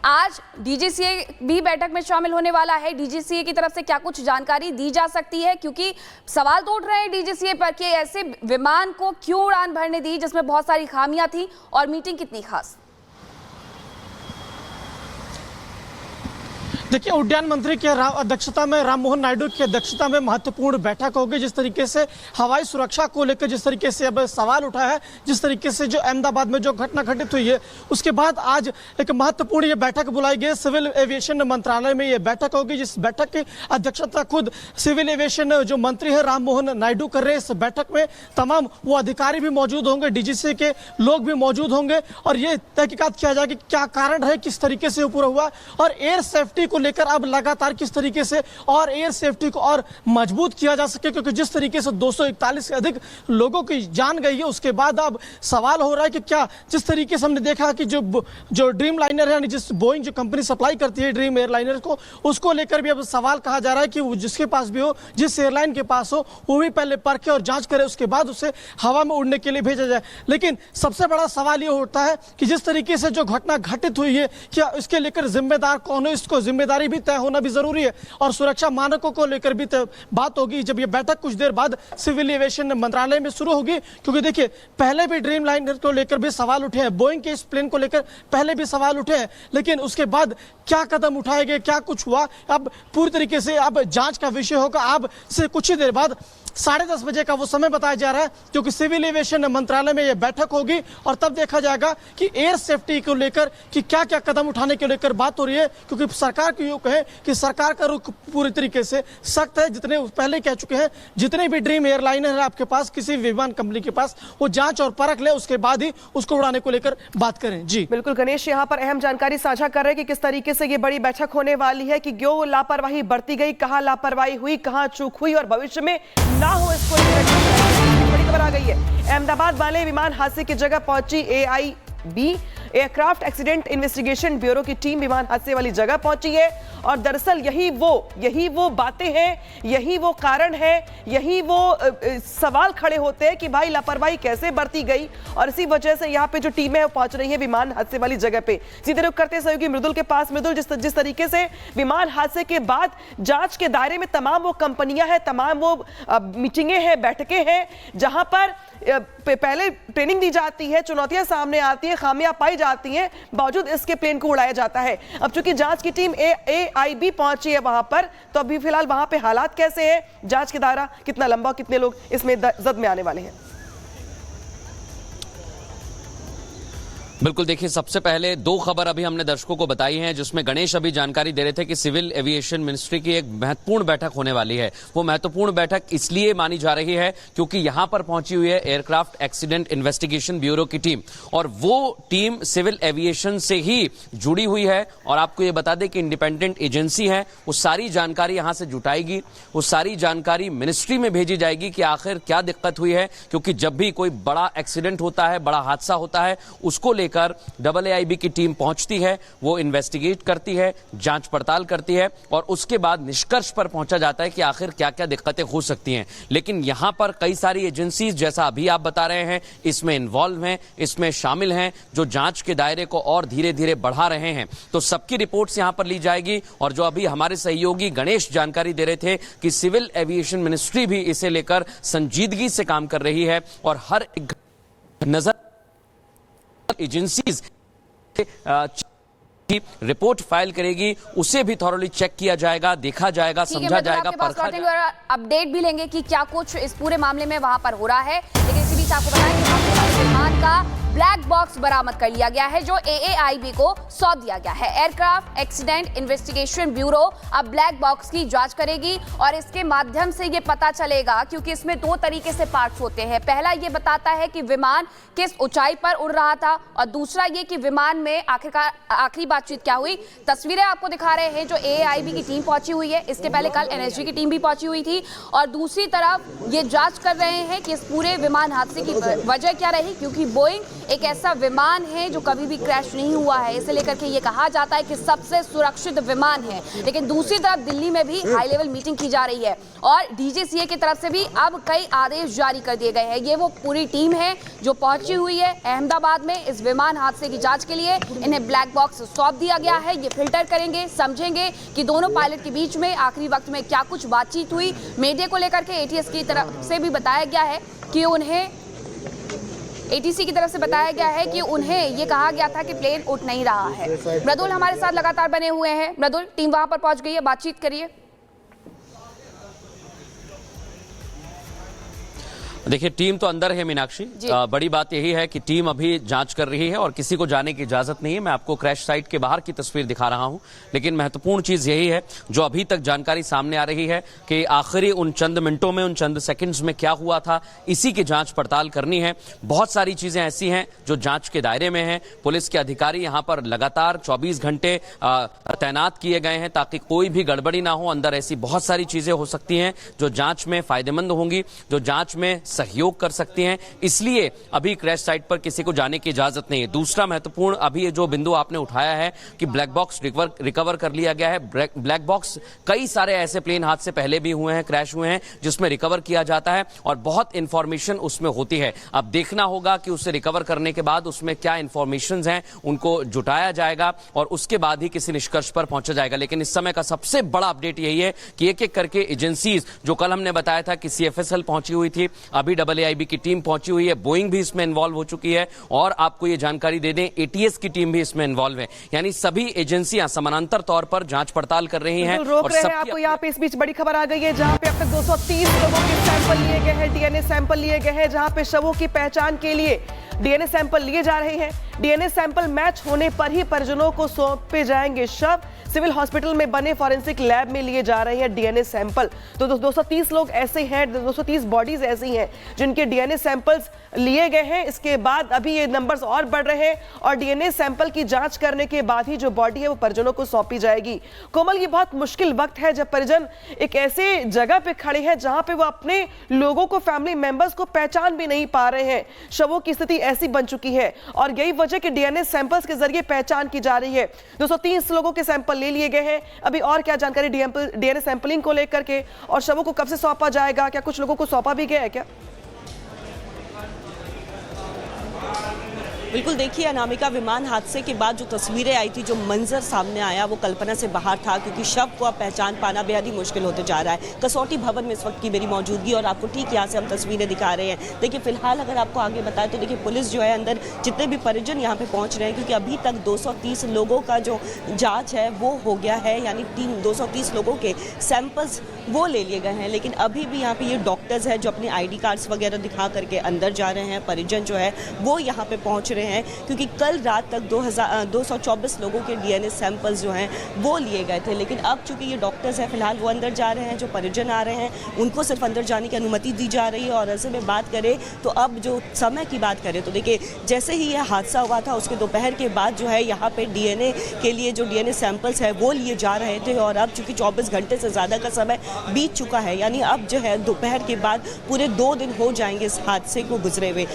आज डीजीसीए भी बैठक में शामिल होने वाला है। डीजीसीए की तरफ से क्या कुछ जानकारी दी जा सकती है, क्योंकि सवाल तो उठ रहे हैं डीजीसीए पर कि ऐसे विमान को क्यों उड़ान भरने दी जिसमें बहुत सारी खामियां थी, और मीटिंग कितनी खास। देखिए, उड्डयन मंत्री के अध्यक्षता में, राम मोहन नायडू की अध्यक्षता में महत्वपूर्ण बैठक होगी। जिस तरीके से हवाई सुरक्षा को लेकर जिस तरीके से अब सवाल उठा है, जिस तरीके से जो अहमदाबाद में जो घटना घटित हुई है, उसके बाद आज एक महत्वपूर्ण ये बैठक बुलाई गई। सिविल एविएशन मंत्रालय में ये बैठक होगी, जिस बैठक की अध्यक्षता खुद सिविल एविएशन जो मंत्री है राम मोहन नायडू कर रहे हैं। इस बैठक में तमाम वो अधिकारी भी मौजूद होंगे, डीजीसीए के लोग भी मौजूद होंगे, और ये तहकीकात किया जाएगा कि क्या कारण है, किस तरीके से पूरा हुआ, और एयर सेफ्टी को लेकर अब लगातार किस तरीके से और एयर सेफ्टी को और मजबूत किया जा सके। क्योंकि जिस तरीके से 241 से अधिक लोगों की जान गई है, उसके बाद अब सवाल हो रहा है कि क्या, जिस तरीके से हमने देखा कि जो ड्रीम लाइनर है, जिस बोइंग जो कंपनी सप्लाई करती है ड्रीम एयरलाइनर को, उसको लेकर भी अब सवाल कहा जा रहा है कि वो जिसके पास भी हो, जिस एयरलाइन के पास हो, वो भी पहले परखे और जांच करे, उसके बाद उसे हवा में उड़ने के लिए भेजा जाए। लेकिन सबसे बड़ा सवाल ये उठता है कि जिस तरीके से जो घटना घटित हुई है, क्या इसके लेकर जिम्मेदार कौन है, इसको जिम्मेदारी भी तय होना भी जरूरी है, और सुरक्षा मानकों को लेकर भी बात होगी जब ये बैठक कुछ देर बाद सिविल एविएशन मंत्रालय में शुरू होगी। क्योंकि देखिए, पहले भी ड्रीम लाइनर को लेकर भी सवाल उठे हैं, बोइंग के इस प्लेन को लेकर पहले भी सवाल उठे हैं, लेकिन उसके बाद क्या कदम उठाए गए, क्या कुछ हुआ, अब पूरी तरीके से अब जांच का विषय होगा। अब से कुछ ही देर बाद 10:30 बजे का वो समय बताया जा रहा है, क्योंकि सिविल एविएशन मंत्रालय में ये बैठक होगी, और तब देखा जाएगा कि एयर सेफ्टी को लेकर कि क्या क्या कदम उठाने को लेकर बात हो रही है। क्योंकि सरकार की योग है कि सरकार का रुख पूरी तरीके से सख्त है। जितने पहले कह चुके हैं, जितने भी ड्रीम एयरलाइनर है आपके पास, किसी विमान कंपनी के पास, वो जांच और परख ले, उसके बाद ही उसको उड़ाने को लेकर बात करें। जी बिल्कुल गणेश, यहाँ पर अहम जानकारी साझा कर रहे हैं कि किस तरीके से ये बड़ी बैठक होने वाली है, कि क्यों लापरवाही बरती गई, कहाँ लापरवाही हुई, कहाँ चूक हुई, और भविष्य में ना हो इसको बड़ी खबर आ गई है। अहमदाबाद वाले विमान हादसे की जगह पहुंची AIB aircraft accident investigation bureau की टीम विमान हादसे वाली जगह पहुंची है, और दरअसल यही वो बातें हैं, यही वो कारण है, यही वो सवाल खड़े होते हैं कि भाई लापरवाही कैसे बरती गई, और इसी वजह से यहाँ पे जो टीमें है पहुंच रही है विमान हादसे वाली जगह पे। सीधे रुख करते सहयोगी मृदुल के पास। मृदुल, जिस तरीके से विमान हादसे के बाद जांच के दायरे में तमाम वो कंपनियां हैं, तमाम वो मीटिंगें हैं, बैठकें हैं, जहां पर पहले ट्रेनिंग दी जाती है, चुनौतियां सामने आती हैं, खामियां पाई जाती हैं, बावजूद इसके प्लेन को उड़ाया जाता है। अब चूंकि जांच की टीम AIB पहुंची है वहां पर, तो अभी फिलहाल वहां पे हालात कैसे हैं, जांच का दायरा कितना लंबा, कितने लोग इसमें जद में आने वाले हैं? बिल्कुल, देखिए, सबसे पहले दो खबर अभी हमने दर्शकों को बताई हैं, जिसमें गणेश अभी जानकारी दे रहे थे कि सिविल एविएशन मिनिस्ट्री की एक महत्वपूर्ण बैठक होने वाली है। वो महत्वपूर्ण बैठक इसलिए मानी जा रही है क्योंकि यहां पर पहुंची हुई है एयरक्राफ्ट एक्सीडेंट इन्वेस्टिगेशन ब्यूरो की टीम, और वो टीम सिविल एविएशन से ही जुड़ी हुई है। और आपको ये बता दें कि इंडिपेंडेंट एजेंसी है, वो सारी जानकारी यहां से जुटाएगी, वो सारी जानकारी मिनिस्ट्री में भेजी जाएगी कि आखिर क्या दिक्कत हुई है। क्योंकि जब भी कोई बड़ा एक्सीडेंट होता है, बड़ा हादसा होता है, उसको लेकर AIB की टीम पहुंचती है, वो इन्वेस्टिगेट करती है, जांच पड़ताल करती है, और उसके बाद निष्कर्ष पर पहुंचा जाता है कि आखिर क्या क्या दिक्कतें हो सकती हैं। लेकिन यहां पर कई सारी एजेंसीज, जैसा अभी आप बता रहे हैं, इसमें इन्वॉल्व हैं, इसमें शामिल हैं, जो जांच के दायरे को और धीरे धीरे बढ़ा रहे हैं। तो सबकी रिपोर्ट्स यहां पर ली जाएगी, और जो अभी हमारे सहयोगी गणेश जानकारी दे रहे थे कि सिविल एविएशन मिनिस्ट्री भी इसे लेकर संजीदगी से काम कर रही है, और हर एक नजर एजेंसीज की रिपोर्ट फाइल करेगी, उसे भी थॉरली चेक किया जाएगा, देखा जाएगा, समझा जाएगा, परखा जाएगा। अपडेट भी लेंगे कि क्या कुछ इस पूरे मामले में वहां पर हो रहा है। लेकिन इसी बीच आपको बताएं कि विमान का ब्लैक बॉक्स बरामद कर लिया गया है, जो AIB को सौंप दिया गया है। एयरक्राफ्ट एक्सीडेंट इन्वेस्टिगेशन ब्यूरो अब ब्लैक बॉक्स की जांच करेगी, और इसके माध्यम से ये पता चलेगा, क्योंकि इसमें दो तरीके से पार्ट्स होते हैं। पहला ये बताता है कि विमान किस ऊंचाई पर उड़ रहा था, और दूसरा ये कि विमान में आखिरकार आखिरी बातचीत क्या हुई। तस्वीरें आपको दिखा रहे हैं जो AIB की टीम पहुंची हुई है, इसके पहले कल NSG की टीम भी पहुंची हुई थी, और दूसरी तरफ ये जांच कर रहे हैं कि इस पूरे विमान हादसे की वजह क्या रही, क्योंकि बोइंग एक ऐसा विमान है जो कभी भी क्रैश नहीं हुआ है, इसे लेकर के ये कहा जाता है कि सबसे सुरक्षित विमान है। लेकिन दूसरी तरफ दिल्ली में भी हाई लेवल मीटिंग की जा रही है और डीजीसीए की तरफ से भी अब कई आदेश जारी कर दिए गए हैं। ये वो पूरी टीम है जो पहुंची हुई है अहमदाबाद में इस विमान हादसे की जांच के लिए। इन्हें ब्लैक बॉक्स सौंप दिया गया है। ये फिल्टर करेंगे, समझेंगे कि दोनों पायलट के बीच में आखिरी वक्त में क्या कुछ बातचीत हुई। मीडिया को लेकर के एटीएस की तरफ से भी बताया गया है कि उन्हें एटीसी की तरफ से बताया गया है कि उन्हें ये कहा गया था कि प्लेन उठ नहीं रहा है। मृदुल हमारे साथ लगातार बने हुए हैं। मृदुल, टीम वहां पर पहुंच गई है, बातचीत करिए। देखिए, टीम तो अंदर है मीनाक्षी। बड़ी बात यही है कि टीम अभी जांच कर रही है और किसी को जाने की इजाजत नहीं है। मैं आपको क्रैश साइट के बाहर की तस्वीर दिखा रहा हूं, लेकिन महत्वपूर्ण चीज यही है जो अभी तक जानकारी सामने आ रही है कि आखिरी उन चंद मिनटों में, उन चंद सेकंड्स में क्या हुआ था, इसी की जांच पड़ताल करनी है। बहुत सारी चीजें ऐसी हैं जो जांच के दायरे में हैं। पुलिस के अधिकारी यहां पर लगातार 24 घंटे तैनात किए गए हैं ताकि कोई भी गड़बड़ी ना हो। अंदर ऐसी बहुत सारी चीजें हो सकती हैं जो जांच में फायदेमंद होंगी, जो जांच में सहयोग कर सकती हैं। इसलिए अभी क्रैश साइट पर किसी को जाने की इजाजत नहीं है। दूसरा महत्वपूर्ण अभी जो बिंदु आपने उठाया है कि ब्लैक बॉक्स रिकवर कर लिया गया है। ब्लैक बॉक्स कई सारे ऐसे प्लेन हादसे पहले भी हुए हैं, क्रैश हुए हैं, जिसमें रिकवर किया जाता है और बहुत इंफॉर्मेशन उसमें होती है। अब देखना होगा कि उसे रिकवर करने के बाद उसमें क्या इंफॉर्मेशन हैं, उनको जुटाया जाएगा और उसके बाद ही किसी निष्कर्ष पर पहुंचा जाएगा। लेकिन इस समय का सबसे बड़ा अपडेट यही है कि एक एक करके एजेंसीज, जो कल हमने बताया था कि सीएफएसएल पहुंची हुई थी, अभी AAIB की टीम पहुंची हुई है, बोइंग भी इसमें इन्वॉल्व हो चुकी है और आपको ये जानकारी दे दें एटीएस की टीम भी इसमें इन्वॉल्व है। यानी सभी एजेंसियां समानांतर तौर पर जांच पड़ताल कर रही हैं। रोक रहे हैं आपको यहाँ पे। इस बीच बड़ी खबर आ गई है जहां पे अब तक 230 लोगों के सैंपल लिए गए हैं, डीएनए सैंपल लिए गए हैं, जहां पे शवों की पहचान के लिए डीएनए सैंपल लिए जा रहे हैं। डीएनए सैंपल मैच होने पर ही परिजनों को सौंपे जाएंगे शव। सिविल हॉस्पिटल में बने फॉरेंसिक लैब में लिए जा रहे हैं डीएनए सैंपल। तो 230 लोग ऐसे हैं, 230 बॉडीज ऐसी हैं जिनके डीएनए सैंपल्स लिए गए हैं। इसके बाद अभी ये नंबर्स और बढ़ रहे हैं और डीएनए सैंपल की जांच करने के बाद ही जो बॉडी है वो परिजनों को सौंपी जाएगी। कोमल, ये बहुत मुश्किल वक्त है जब परिजन एक ऐसे जगह पे खड़े हैं जहां पे वो अपने लोगों को, फैमिली मेंबर्स को पहचान भी नहीं पा रहे हैं। शवों की स्थिति ऐसी बन चुकी है और यही वजह कि डीएनए सैंपल्स के जरिए पहचान की जा रही है। 230 लोगों के सैंपल ले लिए गए हैं। अभी और क्या जानकारी डीएनए सैंपलिंग को लेकर के और शवों को कब से सौंपा जाएगा? क्या कुछ लोगों को सौंपा भी गया है क्या? बिल्कुल, देखिए अनामिका, विमान हादसे के बाद जो तस्वीरें आई थी, जो मंजर सामने आया, वो कल्पना से बाहर था क्योंकि शव को अब पहचान पाना बेहद ही मुश्किल होते जा रहा है। कसौटी भवन में इस वक्त की मेरी मौजूदगी और आपको ठीक यहाँ से हम तस्वीरें दिखा रहे हैं। देखिए, फिलहाल अगर आपको आगे बताएं तो देखिए पुलिस जो है, अंदर जितने भी परिजन यहाँ पे पहुँच रहे हैं, क्योंकि अभी तक 230 लोगों का जो जाँच है वो हो गया है, यानी 230 लोगों के सैंपल्स वो ले लिए गए हैं। लेकिन अभी भी यहाँ पे ये डॉक्टर्स हैं जो अपने ID कार्ड्स वगैरह दिखा करके अंदर जा रहे हैं। परिजन जो है वो यहाँ पे पहुँच रहे हैं क्योंकि कल रात तक 224 लोगों के डीएनए सैंपल्स जो हैं वो लिए गए थे। लेकिन अब चूंकि ये डॉक्टर्स हैं, फिलहाल वो अंदर जा रहे हैं। जो परिजन आ रहे हैं उनको सिर्फ अंदर जाने की अनुमति दी जा रही है। और ऐसे में बात करें तो अब जो समय की बात करें तो देखिए, जैसे ही यह हादसा हुआ था उसके दोपहर के बाद जो है यहाँ पे डीएनए के लिए जो डीएनए सैंपल्स है वो लिए जा रहे थे। और अब चूंकि 24 घंटे से ज़्यादा का समय बीत चुका है, यानी अब जो है दोपहर के बाद पूरे 2 दिन हो जाएंगे इस हादसे को गुजरे हुए।